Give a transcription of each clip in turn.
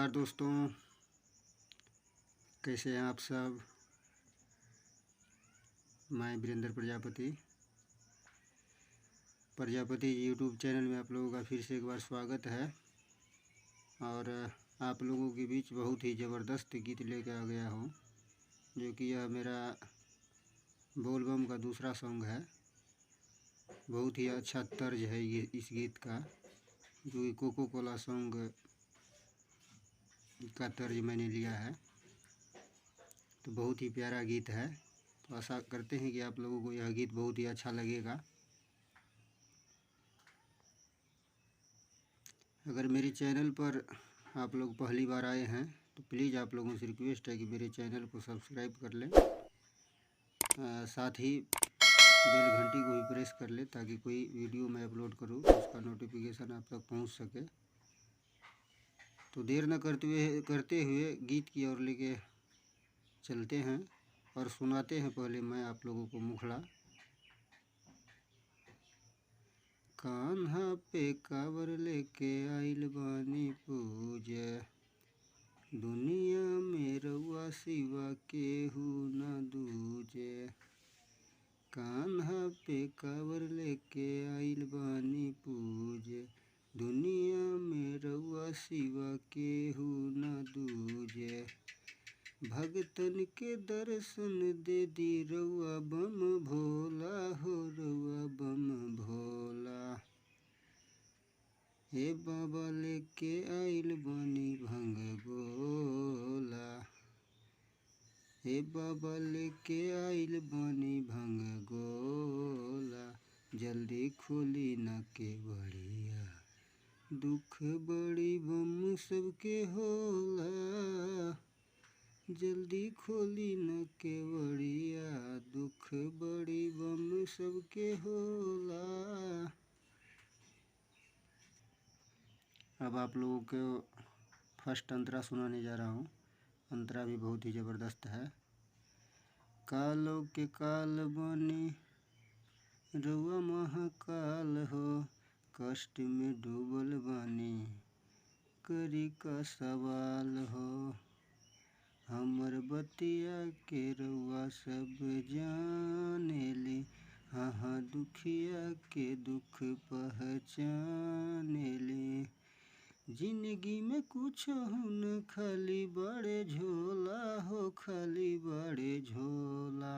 नमस्कार दोस्तों, कैसे हैं आप सब। मैं वीरेंद्र प्रजापति यूट्यूब चैनल में आप लोगों का फिर से एक बार स्वागत है। और आप लोगों के बीच बहुत ही ज़बरदस्त गीत लेकर आ गया हूँ, जो कि यह मेरा बोलबम का दूसरा सॉन्ग है। बहुत ही अच्छा तर्ज है ये इस गीत का, जो कि कोको कोला सॉन्ग का तर्ज मैंने लिया है। तो बहुत ही प्यारा गीत है। तो आशा करते हैं कि आप लोगों को यह गीत बहुत ही अच्छा लगेगा। अगर मेरे चैनल पर आप लोग पहली बार आए हैं तो प्लीज़ आप लोगों से रिक्वेस्ट है कि मेरे चैनल को सब्सक्राइब कर लें, साथ ही बेल घंटी को भी प्रेस कर लें, ताकि कोई वीडियो मैं अपलोड करूं तो उसका नोटिफिकेशन आप तक पहुंच सके। तो देर न करते हुए गीत की ओर लेके चलते हैं और सुनाते हैं पहले मैं आप लोगों को मुखड़ा। कान्हा पे कावर लेके आइल बानी पूजे, दुनिया में रउआ सिवा केहू न दूजे। कान्हा पे कावर लेके आइल बानी पूजे, दुनिया में रउआ सिवा केहू न दूजे। भगतन के दर्शन दे दी रउआ बम भोला हो, रउआ बम भोला। हे बाबा लेके आइल बानी भंग गोला, हे बाबा लेके आइल बानी भंग गोला। जल्दी खोली न केवड़िया, दुख बड़ी बम सबके होला। जल्दी खोली न केवड़िया, दुख बड़ी बम सबके होला। अब आप लोगों को फर्स्ट अंतरा सुनाने जा रहा हूँ। अंतरा भी बहुत ही ज़बरदस्त है। कालों के काल बनी रउआ महाकाल हो, कष्ट में डूबल बानी करी का सवाल हो। हमर बतिया के रउआ सब जानेली, हाँ दुखिया के दुख पहचानेली। जिंदगी में कुछ न खाली बड़े झोला हो, खाली बड़े झोला।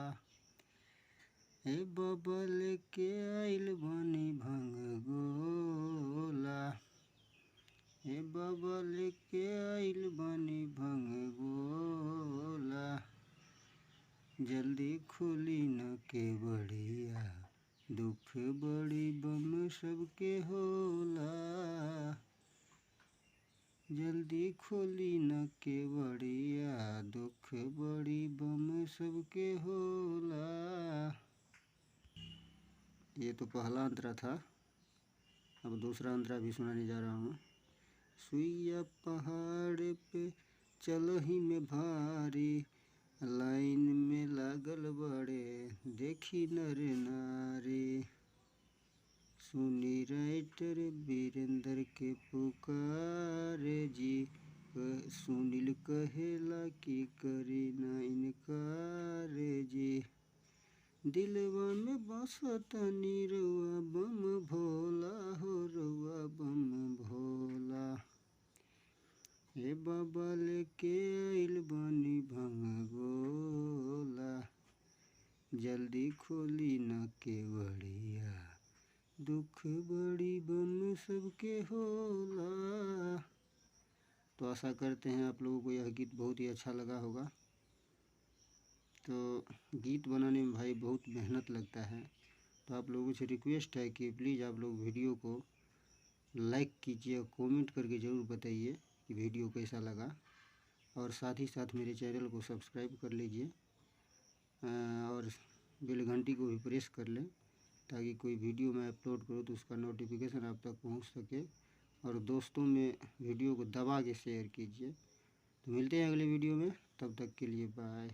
हे बाबा लेके आइल बानी भंग गोला, हे बाबा लेके आइल बानी भंग गोला। जल्दी खोली न केवड़िया, दुख बड़ी बम सबके होला। जल्दी खोली न केवड़िया, दुख बड़ी बम सबके होला। ये तो पहला अंतरा था। अब दूसरा अंतरा भी सुनाने जा रहा हूँ। सुइया पहाड़ पे चलही में भारी, लाइन में लागल बड़े देखी नर नारी। सुनी राइटर वीरेंद्र के पुकारे जी, सुनील कहेला कि करी ना इनकार जी। दिलवा में बसतनी रउआ बम भोला हो, रउआ बम भोला। हे बाबा लेके आइल बानी भंग गोला, जल्दी खोली न केवड़िया, दुख बड़ी बम सबके होला। तो आशा करते हैं आप लोगों को यह गीत बहुत ही अच्छा लगा होगा। तो गीत बनाने में भाई बहुत मेहनत लगता है। तो आप लोगों से रिक्वेस्ट है कि प्लीज़ आप लोग वीडियो को लाइक कीजिए, कमेंट करके ज़रूर बताइए कि वीडियो कैसा लगा। और साथ ही साथ मेरे चैनल को सब्सक्राइब कर लीजिए और बेल घंटी को भी प्रेस कर लें, ताकि कोई वीडियो मैं अपलोड करूँ तो उसका नोटिफिकेशन आप तक पहुंच सके। और दोस्तों में वीडियो को दबा के शेयर कीजिए। तो मिलते हैं अगले वीडियो में, तब तक के लिए बाय।